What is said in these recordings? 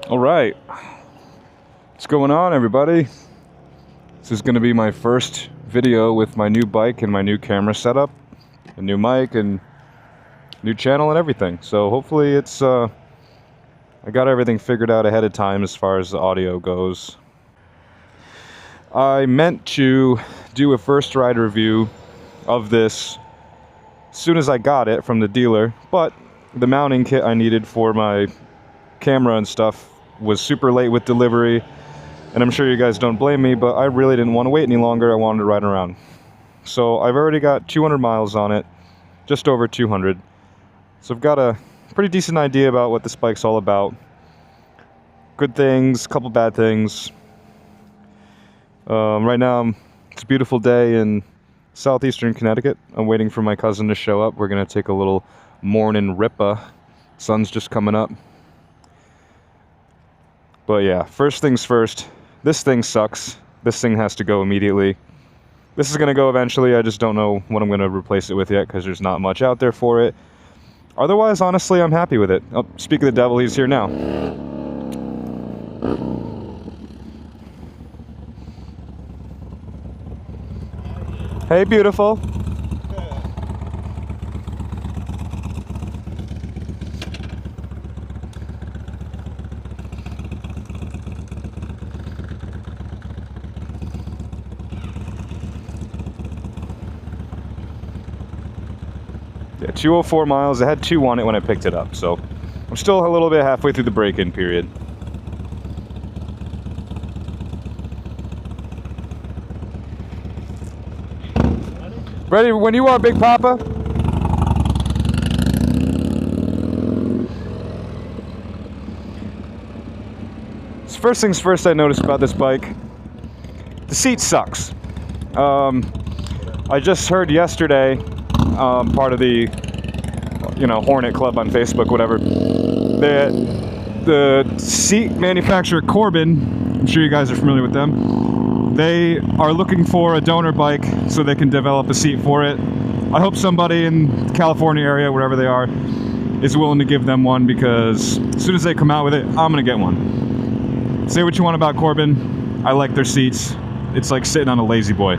All right, what's going on, everybody? This is going to be my first video with my new bike and my new camera setup, a new mic and new channel and everything. So hopefully it's I got everything figured out ahead of time as far as the audio goes. I meant to do a first ride review of this as soon as I got it from the dealer, but the mounting kit I needed for my camera and stuff was super late with delivery, and I'm sure you guys don't blame me, but I really didn't want to wait any longer. I wanted to ride around. So I've already got 200 miles on it, just over 200. So I've got a pretty decent idea about what this bike's all about. Good things, couple bad things. Right now it's a beautiful day in southeastern Connecticut. I'm waiting for my cousin to show up. We're gonna take a little morning rippa. Sun's just coming up. But yeah, first things first, this thing sucks. This thing has to go immediately. This is gonna go eventually. I just don't know what I'm gonna replace it with yet because there's not much out there for it. Otherwise, honestly, I'm happy with it. Oh, speak of the devil, he's here now. Hey, beautiful. Yeah, 204 miles. I had 2 on it when I picked it up, so I'm still a little bit halfway through the break-in period. Ready when you are, Big Papa. So first things first I noticed about this bike, the seat sucks. I just heard yesterday, part of the, Hornet Club on Facebook, whatever, that the seat manufacturer Corbin, I'm sure you guys are familiar with them, they are looking for a donor bike so they can develop a seat for it. I hope somebody in the California area, wherever they are, is willing to give them one, because as soon as they come out with it, I'm gonna get one. Say what you want about Corbin, I like their seats. It's like sitting on a lazy boy.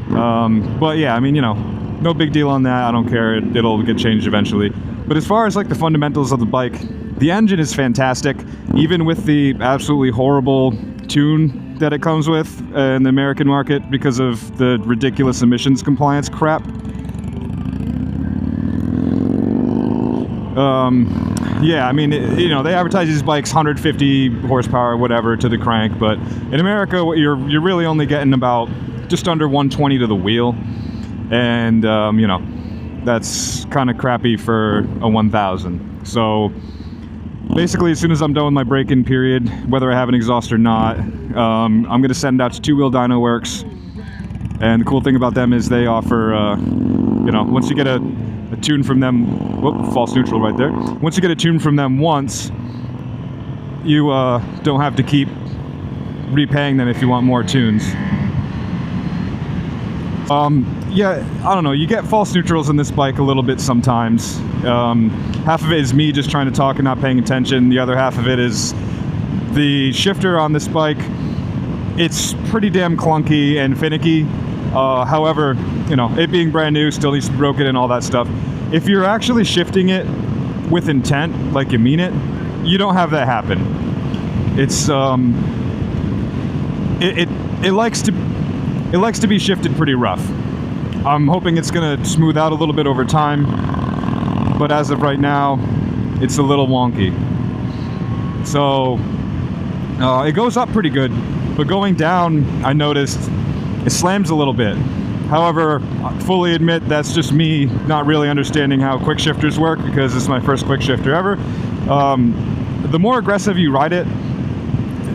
But yeah, I mean, no big deal on that. I don't care. It'll get changed eventually. But as far as like the fundamentals of the bike, the engine is fantastic, even with the absolutely horrible tune that it comes with in the American market because of the ridiculous emissions compliance crap. Yeah, I mean, they advertise these bikes 150 horsepower, whatever, to the crank, but in America, you're really only getting about just under 120 to the wheel, and that's kind of crappy for a 1000. So basically, as soon as I'm done with my break-in period, whether I have an exhaust or not, I'm going to send it out to Two Wheel Dyno Works. And the cool thing about them is they offer, once you get a tune from them, whoop, false neutral right there. Once you get a tune from them once, you don't have to keep repaying them if you want more tunes. Yeah, I don't know, you get false neutrals in this bike a little bit sometimes. Half of it is me just trying to talk and not paying attention. The other half of it is the shifter on this bike. It's pretty damn clunky and finicky. However, it being brand new, still needs to be broken and all that stuff. If you're actually shifting it with intent, like you mean it, you don't have that happen. It's it likes to be shifted pretty rough. I'm hoping it's gonna smooth out a little bit over time, but as of right now, it's a little wonky. So it goes up pretty good, but going down, I noticed it slams a little bit. However, I fully admit that's just me not really understanding how quick shifters work, because it's my first quick shifter ever. The more aggressive you ride it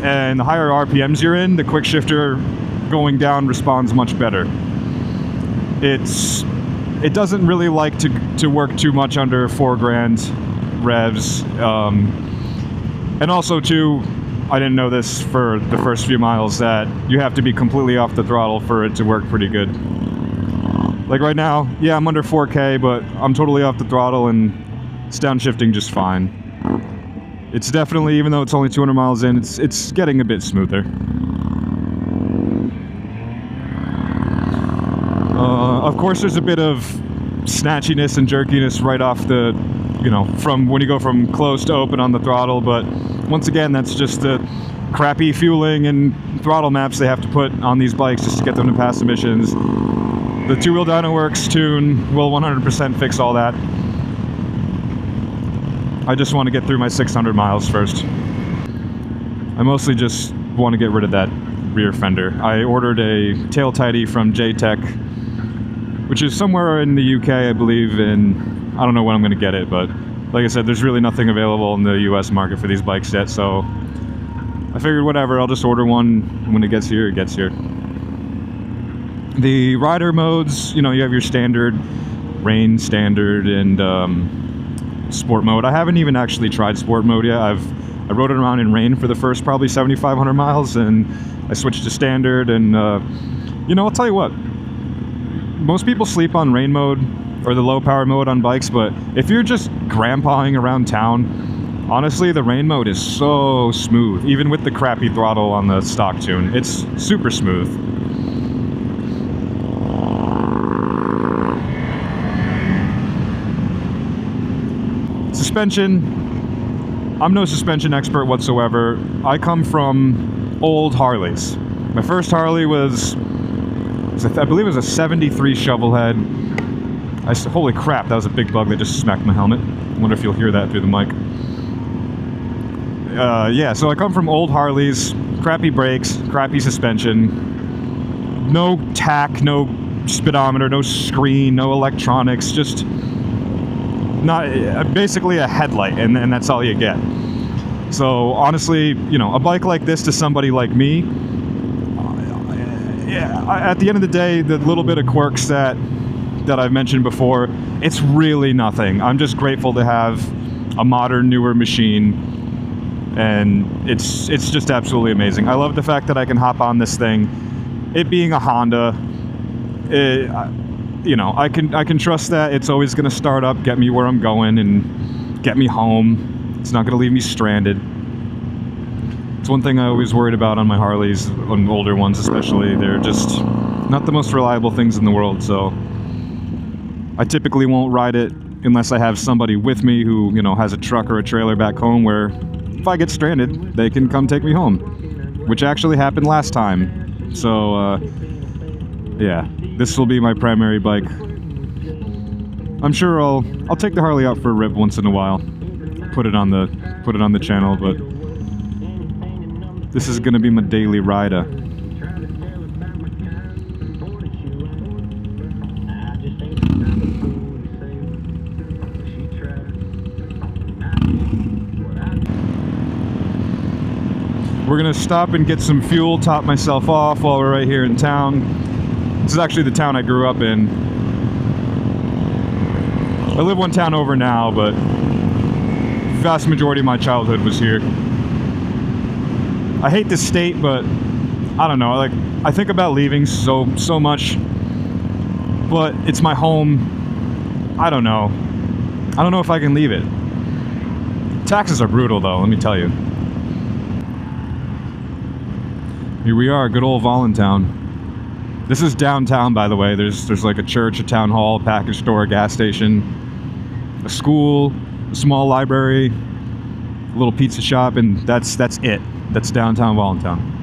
and the higher RPMs you're in, the quick shifter going down responds much better. It doesn't really like to work too much under 4 grand revs, and also too, I didn't know this for the first few miles, that you have to be completely off the throttle for it to work pretty good. Like right now, yeah, I'm under 4K, but I'm totally off the throttle and it's downshifting just fine. It's definitely, even though it's only 200 miles in, it's getting a bit smoother. Of course, there's a bit of snatchiness and jerkiness right off the, you know, from when you go from close to open on the throttle, but once again, that's just the crappy fueling and throttle maps they have to put on these bikes just to get them to pass emissions. The two-wheel Dynaworks tune will 100% fix all that. I just want to get through my 600 miles first. I mostly just want to get rid of that rear fender. I ordered a tail tidy from J-Tech, which is somewhere in the UK, I believe, and I don't know when I'm going to get it, but like I said, there's really nothing available in the US market for these bikes yet, so I figured whatever, I'll just order one. When it gets here, it gets here. The rider modes, you know, you have your standard, rain standard, and sport mode. I haven't even actually tried sport mode yet. I rode it around in rain for the first probably 7,500 miles, and I switched to standard, and you know, I'll tell you what, most people sleep on rain mode or the low power mode on bikes, but if you're just grandpaing around town, honestly, the rain mode is so smooth, even with the crappy throttle on the stock tune. It's super smooth. Suspension, I'm no suspension expert whatsoever. I come from old Harleys. My first Harley was I believe it was a 73 shovelhead. Holy crap, that was a big bug that just smacked my helmet. I wonder if you'll hear that through the mic. Yeah, so I come from old Harleys, crappy brakes, crappy suspension, no tack, no speedometer, no screen, no electronics, just not basically a headlight, and that's all you get. So honestly, you know, a bike like this to somebody like me, yeah, at the end of the day, the little bit of quirks that I've mentioned before, it's really nothing. I'm just grateful to have a modern, newer machine, and it's just absolutely amazing. I love the fact that I can hop on this thing. It being a Honda, you know, I can trust that it's always going to start up, get me where I'm going, and get me home. It's not going to leave me stranded. It's one thing I always worried about on my Harleys, on older ones especially. They're just not the most reliable things in the world, so I typically won't ride it unless I have somebody with me who, you know, has a truck or a trailer back home where if I get stranded, they can come take me home, which actually happened last time. So, yeah, this will be my primary bike. I'm sure I'll take the Harley out for a rip once in a while, put it on the channel, but this is gonna be my daily rider. We're gonna stop and get some fuel, top myself off while we're right here in town. This is actually the town I grew up in. I live one town over now, but the vast majority of my childhood was here. I hate this state, but I don't know, like, I think about leaving so much, but it's my home. I don't know if I can leave it. Taxes are brutal though, let me tell you. Here we are, good old Voluntown. This is downtown, by the way. There's like a church, a town hall, a package store, a gas station, a school, a small library, a little pizza shop, and that's it. That's downtown Voluntown.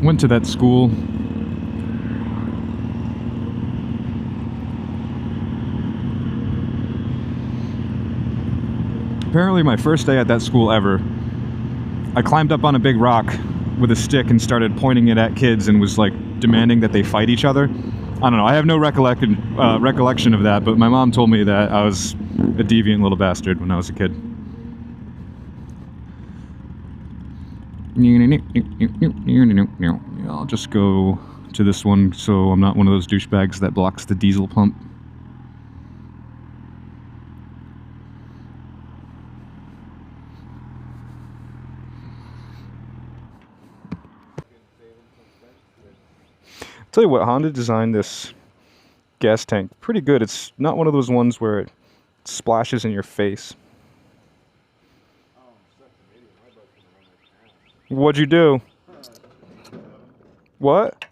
Went to that school. Apparently my first day at that school ever, I climbed up on a big rock with a stick and started pointing it at kids and was like demanding that they fight each other. I don't know, I have no recollection of that, but my mom told me that I was a deviant little bastard when I was a kid. I'll just go to this one so I'm not one of those douchebags that blocks the diesel pump. Tell you what, Honda designed this gas tank pretty good. It's not one of those ones where it splashes in your face. What'd you do? What?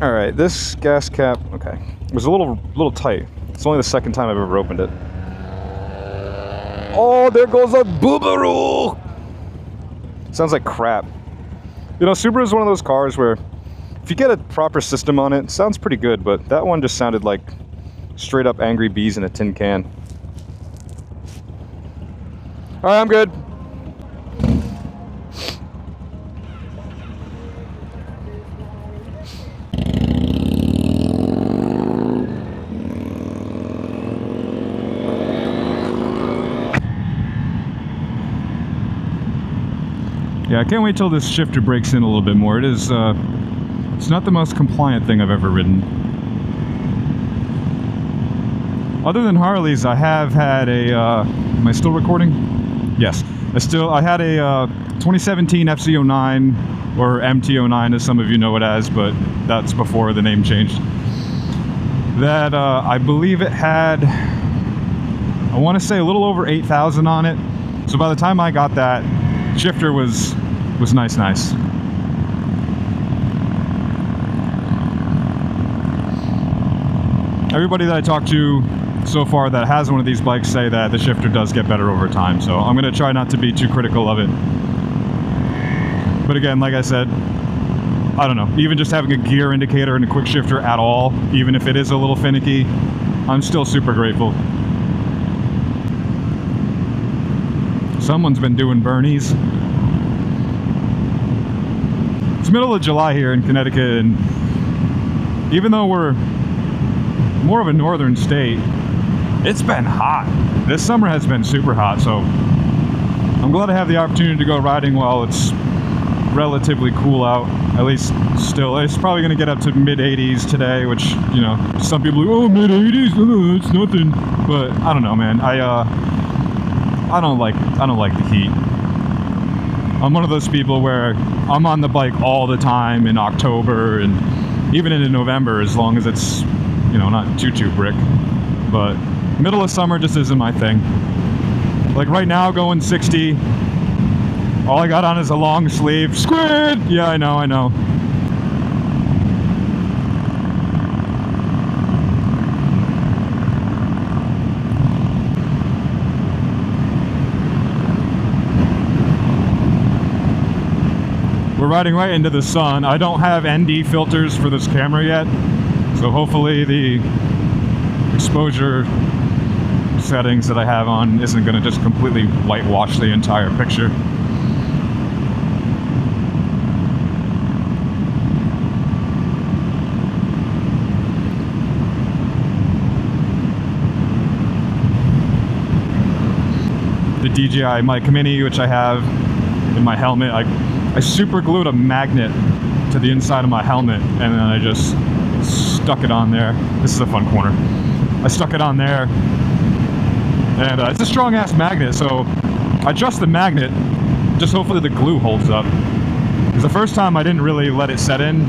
All right, this gas cap, okay, it was a little tight. It's only the second time I've ever opened it. Oh, there goes a boobaroo! Sounds like crap. You know, Subaru is one of those cars where if you get a proper system on it, it sounds pretty good, but that one just sounded like straight up angry bees in a tin can. All right, I'm good. Yeah, I can't wait till this shifter breaks in a little bit more. It is, it's not the most compliant thing I've ever ridden. Other than Harleys, I have had a, am I still recording? Yes. I had a 2017 FC09, or MT09 as some of you know it as, but that's before the name changed. That, I believe it had, I want to say a little over 8,000 on it. So by the time I got that, shifter was nice. Everybody that I talked to so far that has one of these bikes say that the shifter does get better over time, so I'm going to try not to be too critical of it. But again, like I said, I don't know, even just having a gear indicator and a quick shifter at all, even if it is a little finicky, I'm still super grateful. Someone's been doing Bernies. It's middle of July here in Connecticut, and even though we're more of a northern state, it's been hot. This summer has been super hot, so I'm glad I have the opportunity to go riding while it's relatively cool out. At least still, it's probably going to get up to mid-80s today, which, you know, some people are like, oh, mid-80s, oh, it's nothing. But I don't know, man. I don't like the heat. I'm one of those people where I'm on the bike all the time in October and even into November, as long as it's, you know, not too brick. But middle of summer just isn't my thing. Like right now, going 60, all I got on is a long sleeve. Squid! Yeah, I know. We're riding right into the sun. I don't have ND filters for this camera yet, so hopefully the exposure settings that I have on isn't going to just completely whitewash the entire picture. The DJI mic mini, which I have in my helmet, I super glued a magnet to the inside of my helmet, and then I just stuck it on there. This is a fun corner. I stuck it on there, and it's a strong ass magnet, so I adjust the magnet, just hopefully the glue holds up. Because the first time I didn't really let it set in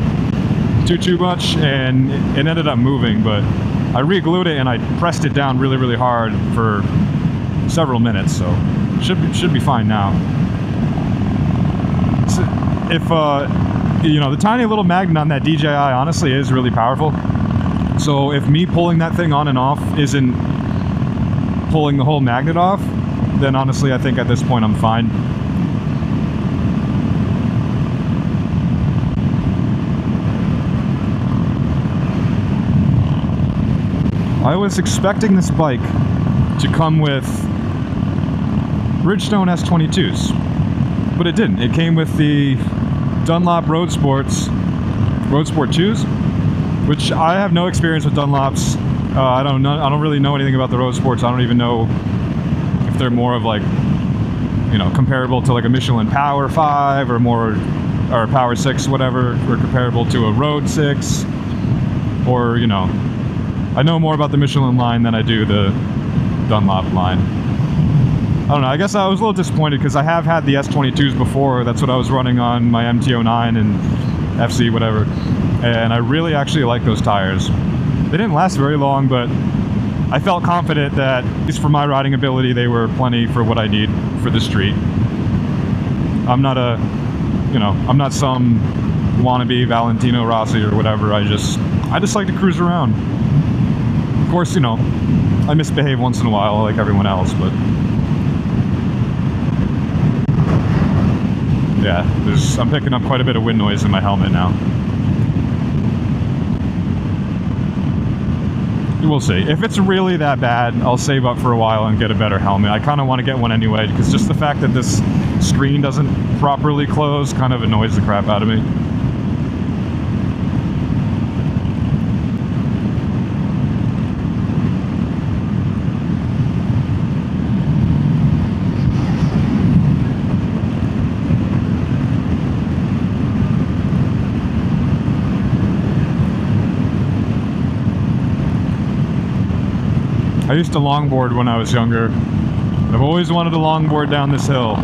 too much, and it ended up moving, but I re-glued it and I pressed it down really hard for several minutes, so should be fine now. If you know, the tiny little magnet on that DJI honestly is really powerful. So if me pulling that thing on and off isn't pulling the whole magnet off, then honestly I think at this point I'm fine. I was expecting this bike to come with Bridgestone S22s, but it didn't. It came with the Dunlop Road Sport 2s, which I have no experience with Dunlops. I don't really know anything about the Road Sports. I don't even know if they're more of like, you know, comparable to like a Michelin Power 5 or more, or Power 6, whatever, or comparable to a Road 6, or, you know, I know more about the Michelin line than I do the Dunlop line. I don't know, I guess I was a little disappointed because I have had the S22s before. That's what I was running on my MT-09 and FC, whatever. And I really actually like those tires. They didn't last very long, but I felt confident that, at least for my riding ability, they were plenty for what I need for the street. I'm not a, you know, I'm not some wannabe Valentino Rossi or whatever. I just like to cruise around. Of course, you know, I misbehave once in a while like everyone else, but yeah, I'm picking up quite a bit of wind noise in my helmet now. We'll see. If it's really that bad, I'll save up for a while and get a better helmet. I kind of want to get one anyway, because just the fact that this screen doesn't properly close kind of annoys the crap out of me. I used to longboard when I was younger. I've always wanted to longboard down this hill,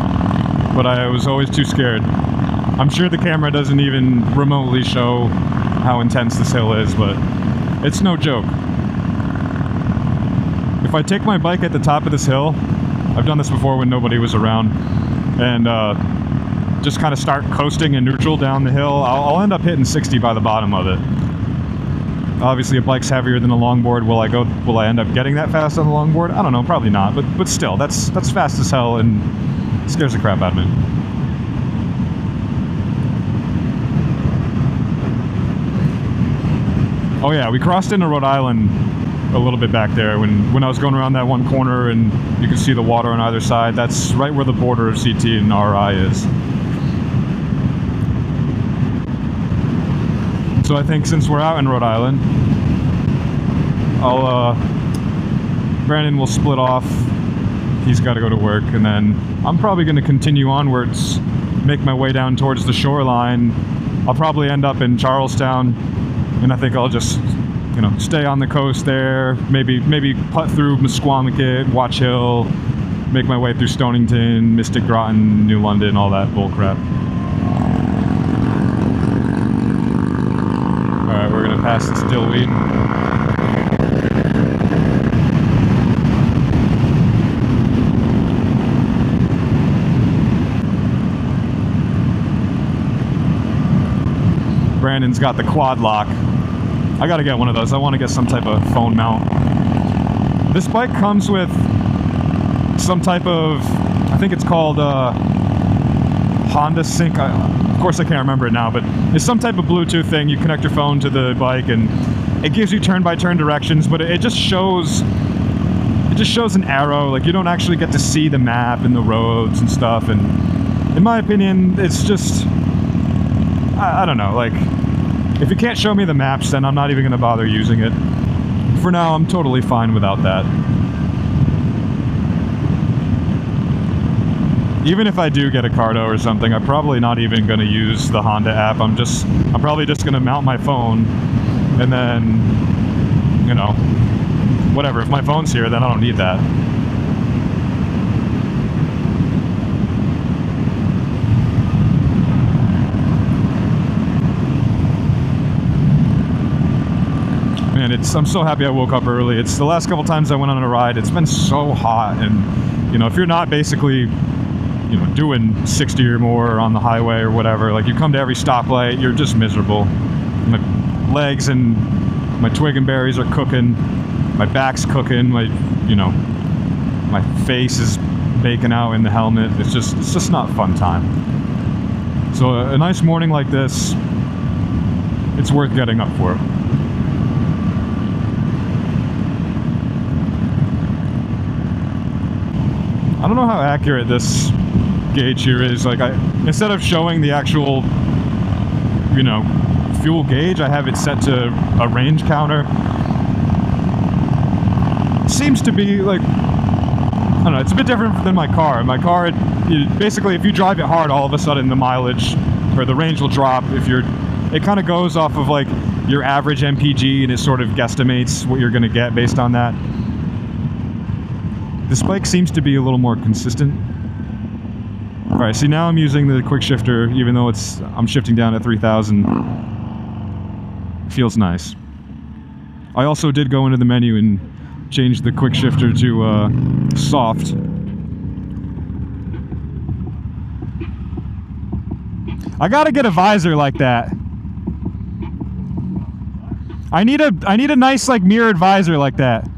but I was always too scared. I'm sure the camera doesn't even remotely show how intense this hill is, but it's no joke. If I take my bike at the top of this hill, I've done this before when nobody was around, and just kind of start coasting in neutral down the hill, I'll end up hitting 60 by the bottom of it. Obviously, a bike's heavier than a longboard. Will I end up getting that fast on the longboard? I don't know, probably not. But still, that's fast as hell and scares the crap out of me. Oh yeah, we crossed into Rhode Island a little bit back there when I was going around that one corner, and you can see the water on either side. That's right where the border of CT and RI is. So I think since we're out in Rhode Island, Brandon will split off. He's got to go to work, and then I'm probably going to continue onwards, make my way down towards the shoreline. I'll probably end up in Charlestown, and I think I'll just, you know, stay on the coast there, maybe putt through Musquamaket, Watch Hill, make my way through Stonington, Mystic Groton, New London, all that bull crap. Alright, we're gonna pass this dillweed. Brandon's got the quad lock. I gotta get one of those. I want to get some type of phone mount. This bike comes with some type of, I think it's called Honda Sync. Of course I can't remember it now, but it's some type of Bluetooth thing. You connect your phone to the bike and it gives you turn-by-turn directions, but it just shows an arrow. Like, you don't actually get to see the map and the roads and stuff, and in my opinion, it's just, I don't know, like, if you can't show me the maps, then I'm not even going to bother using it. For now, I'm totally fine without that. Even if I do get a Cardo or something, I'm probably not even going to use the Honda app. I'm probably just going to mount my phone, and then, you know, whatever. If my phone's here, then I don't need that. Man, I'm so happy I woke up early. It's the last couple times I went on a ride, it's been so hot, and, you know, if you're not basically, you know, doing 60 or more on the highway or whatever, like, you come to every stoplight, you're just miserable. My legs and my twig and berries are cooking, my back's cooking, my face is baking out in the helmet. It's just not a fun time. So a nice morning like this, it's worth getting up for. I don't know how accurate this gauge here is. Like, instead of showing the actual, you know, fuel gauge, I have it set to a range counter. It seems to be like, I don't know, it's a bit different than my car. My car, basically, if you drive it hard, all of a sudden the mileage or the range will drop. It kind of goes off of like your average MPG, and it sort of guesstimates what you're going to get based on that. This bike seems to be a little more consistent. All right, see now I'm using the quick shifter, even though I'm shifting down at 3,000. Feels nice. I also did go into the menu and change the quick shifter to soft. I gotta get a visor like that. I need a nice like mirrored visor like that.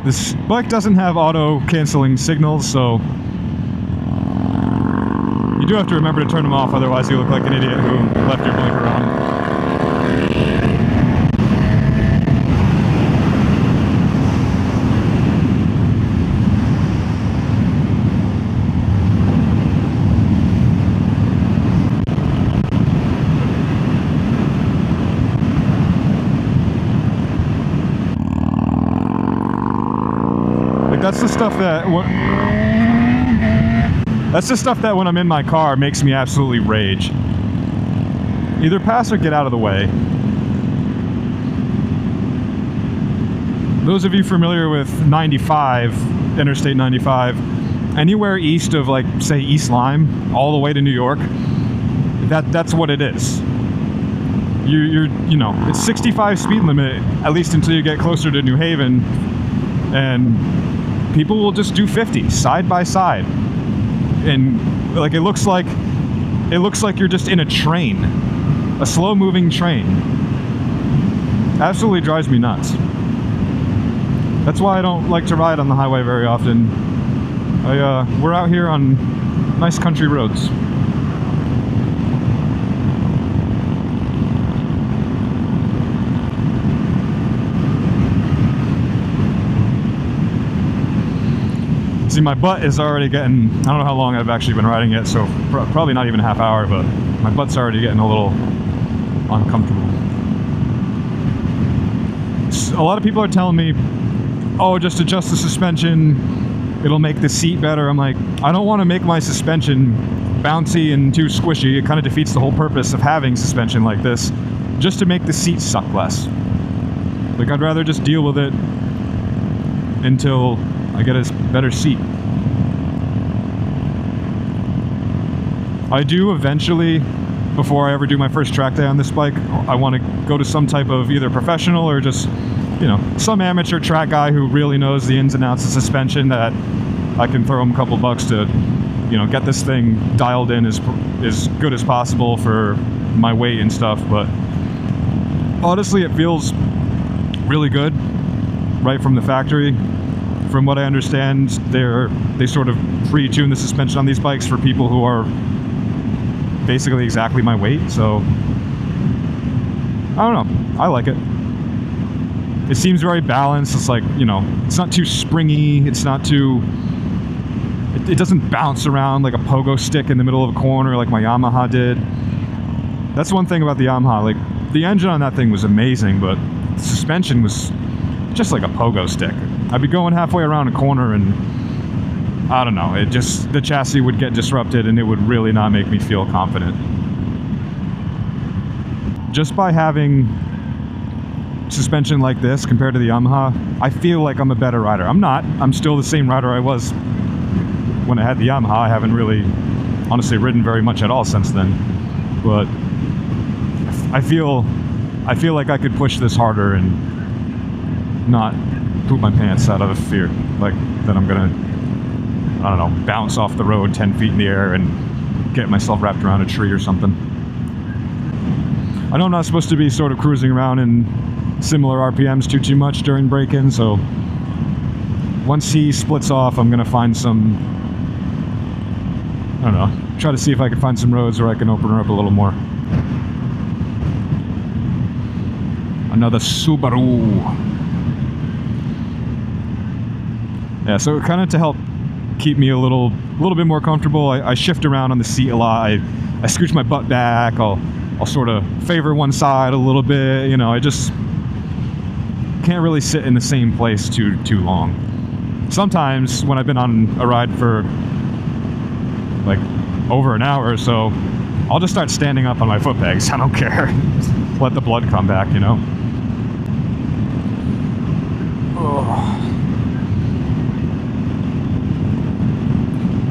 This bike doesn't have auto canceling signals, so you do have to remember to turn them off, otherwise you look like an idiot who left your blinker on. That's the stuff that when I'm in my car makes me absolutely rage. Either pass or get out of the way. Those of you familiar with 95, Interstate 95, anywhere east of like say East Lyme, all the way to New York, that's what it is. You know, it's 65 speed limit, at least until you get closer to New Haven, and people will just do 50 side by side, and like it looks like you're just in a train, a slow-moving train. Absolutely drives me nuts. That's why I don't like to ride on the highway very often. We're out here on nice country roads. See, my butt is already getting, I don't know how long I've actually been riding it, so probably not even a half hour, but my butt's already getting a little uncomfortable. A lot of people are telling me, oh, just adjust the suspension, it'll make the seat better. I'm like, I don't want to make my suspension bouncy and too squishy. It kind of defeats the whole purpose of having suspension like this, just to make the seat suck less. Like, I'd rather just deal with it until I get a better seat. I do eventually, before I ever do my first track day on this bike, I want to go to some type of either professional or just, you know, some amateur track guy who really knows the ins and outs of suspension, that I can throw him a couple bucks to, you know, get this thing dialed in as good as possible for my weight and stuff. But honestly, it feels really good right from the factory. From what I understand, they sort of pre-tune the suspension on these bikes for people who are basically exactly my weight, so I don't know, I like it. It seems very balanced. It's like, you know, it's not too springy, it's not too, it doesn't bounce around like a pogo stick in the middle of a corner like my Yamaha did. That's one thing about the Yamaha, like the engine on that thing was amazing, but the suspension was just like a pogo stick. I'd be going halfway around a corner and I don't know, the chassis would get disrupted and it would really not make me feel confident. Just by having suspension like this compared to the Yamaha, I feel like I'm a better rider. I'm not. I'm still the same rider I was when I had the Yamaha. I haven't really, honestly, ridden very much at all since then. But I feel like I could push this harder and not poop my pants out of fear, like that I'm gonna, I don't know, bounce off the road 10 feet in the air and get myself wrapped around a tree or something. I know I'm not supposed to be sort of cruising around in similar RPMs too much during break-in, so once he splits off, I'm gonna find some, I don't know, try to see if I can find some roads where I can open her up a little more. Another Subaru. Yeah, so kind of to help keep me a little bit more comfortable, I shift around on the seat a lot. I scooch my butt back. I'll sort of favor one side a little bit. You know, I just can't really sit in the same place too long. Sometimes when I've been on a ride for like over an hour or so, I'll just start standing up on my foot pegs. I don't care. Let the blood come back, you know? Oh.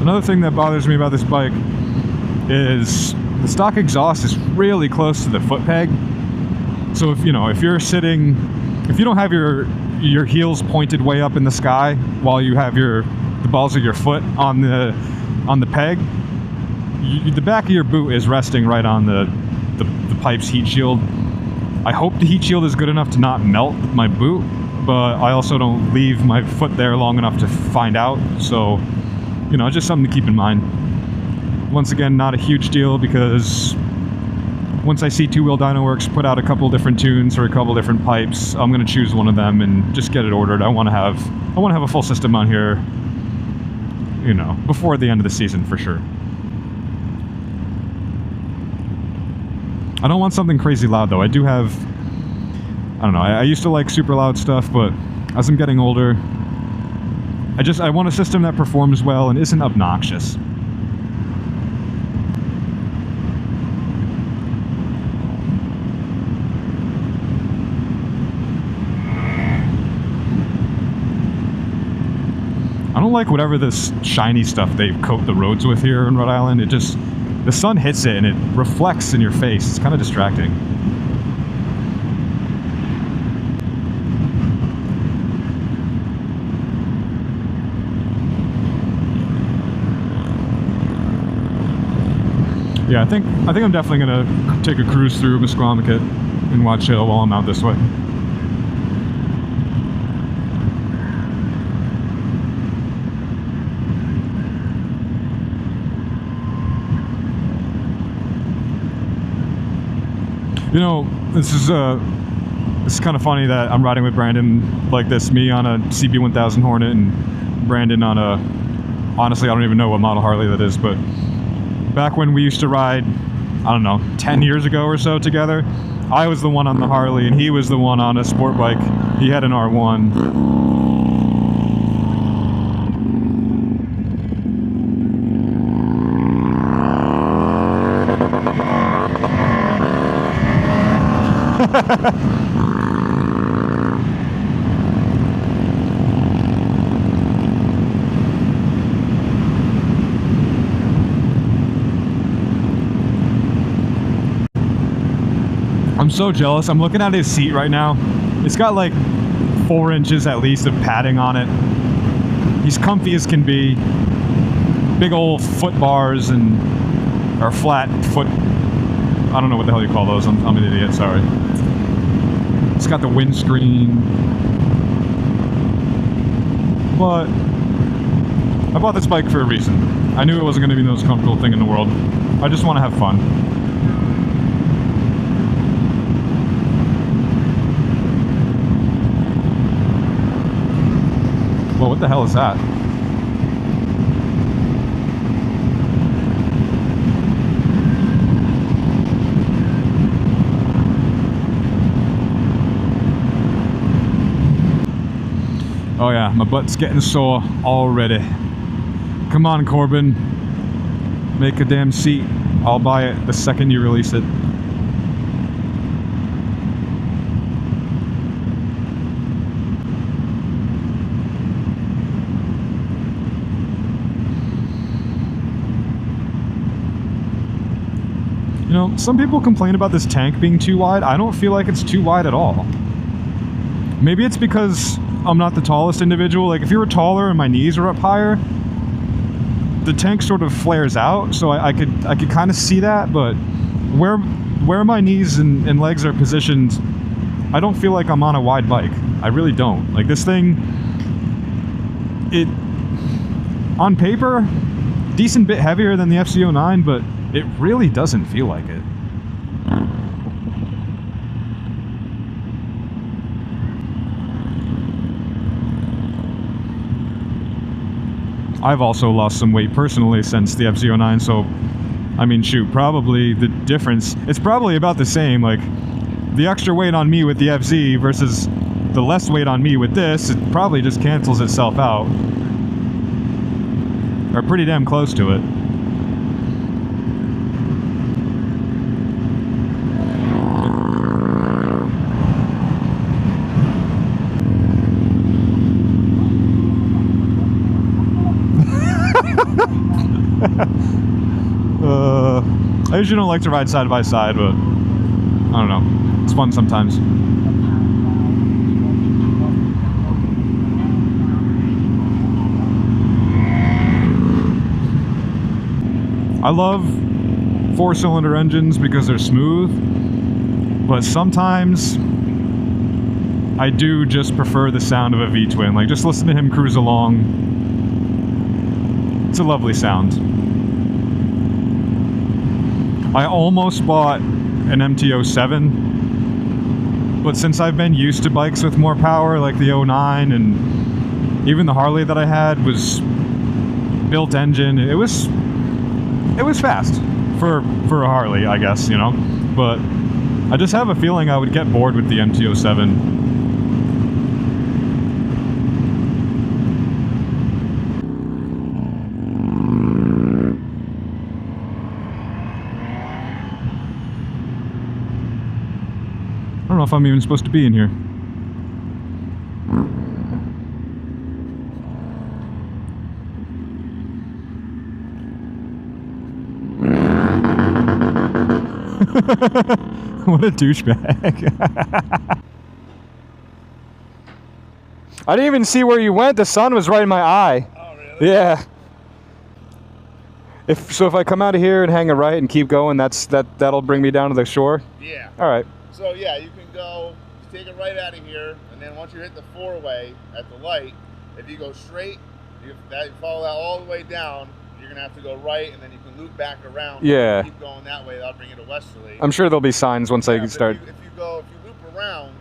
Another thing that bothers me about this bike is the stock exhaust is really close to the foot peg. So if you're sitting, if you don't have your heels pointed way up in the sky while you have the balls of your foot on the peg, the back of your boot is resting right on the pipe's heat shield. I hope the heat shield is good enough to not melt my boot, but I also don't leave my foot there long enough to find out. So, just something to keep in mind. Once again, not a huge deal, because once I see Two Wheel Dyno Works put out a couple different tunes or a couple different pipes, I'm going to choose one of them and just get it ordered. I want to have a full system on here, before the end of the season for sure. I don't want something crazy loud though. I don't know, I used to like super loud stuff, but as I'm getting older, I want a system that performs well and isn't obnoxious. I don't like whatever this shiny stuff they coat the roads with here in Rhode Island. The sun hits it and it reflects in your face. It's kind of distracting. Yeah, I think I'm definitely gonna take a cruise through Misquamicut and Watch Hill while I'm out this way. This is kind of funny that I'm riding with Brandon like this, me on a CB1000 Hornet and Brandon on honestly, I don't even know what model Harley that is, but back when we used to ride, I don't know, 10 years ago or so together, I was the one on the Harley and he was the one on a sport bike. He had an R1. I'm so jealous. I'm looking at his seat right now. It's got like 4 inches at least of padding on it. He's comfy as can be. Big old foot bars or flat foot. I don't know what the hell you call those. I'm an idiot, sorry. It's got the windscreen. But I bought this bike for a reason. I knew it wasn't going to be the most comfortable thing in the world. I just want to have fun. Well, what the hell is that? Oh yeah, my butt's getting sore already. Come on, Corbin. Make a damn seat. I'll buy it the second you release it. Some people complain about this tank being too wide. I don't feel like it's too wide at all. Maybe it's because I'm not the tallest individual. Like if you were taller and my knees were up higher, the tank sort of flares out, so I could kind of see that, but where my knees and legs are positioned, I don't feel like I'm on a wide bike. I really don't. Like this thing, on paper, decent bit heavier than the FC09, but it really doesn't feel like it. I've also lost some weight personally since the FC09, so I mean, shoot, probably the difference, it's probably about the same. Like the extra weight on me with the FZ versus the less weight on me with this, it probably just cancels itself out, or pretty damn close to it. I usually don't like to ride side by side, but I don't know. It's fun sometimes. I love 4-cylinder engines because they're smooth, but sometimes I do just prefer the sound of a V-twin. Like, just listen to him cruise along. It's a lovely sound. I almost bought an MT-07, but since I've been used to bikes with more power, like the 09, and even the Harley that I had was built engine, it was fast for a Harley, I guess, you know. But I just have a feeling I would get bored with the MT-07. I don't know if I'm even supposed to be in here. What a douchebag. I didn't even see where you went. The sun was right in my eye. Oh, really? Yeah. If I come out of here and hang a right and keep going, that'll bring me down to the shore? Yeah. All right. So yeah, you can go, take it right out of here, and then once you hit the 4-way at the light, if you go straight, you follow that all the way down, you're gonna have to go right, and then you can loop back around. Yeah. Keep going that way. That'll bring you to Westerly. I'm sure there'll be signs once I start. If you loop around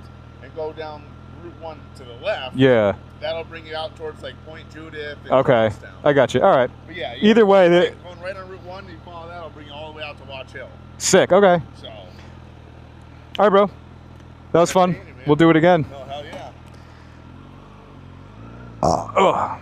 and go down Route 1 to the left. Yeah. That'll bring you out towards like Point Judith. And Okay. I got you. All right. But yeah. Either way, going right on Route 1, you follow that, it'll bring you all the way out to Watch Hill. Sick. Okay. So. All right, bro. That was fun. We'll do it again. Oh, hell yeah. Ugh.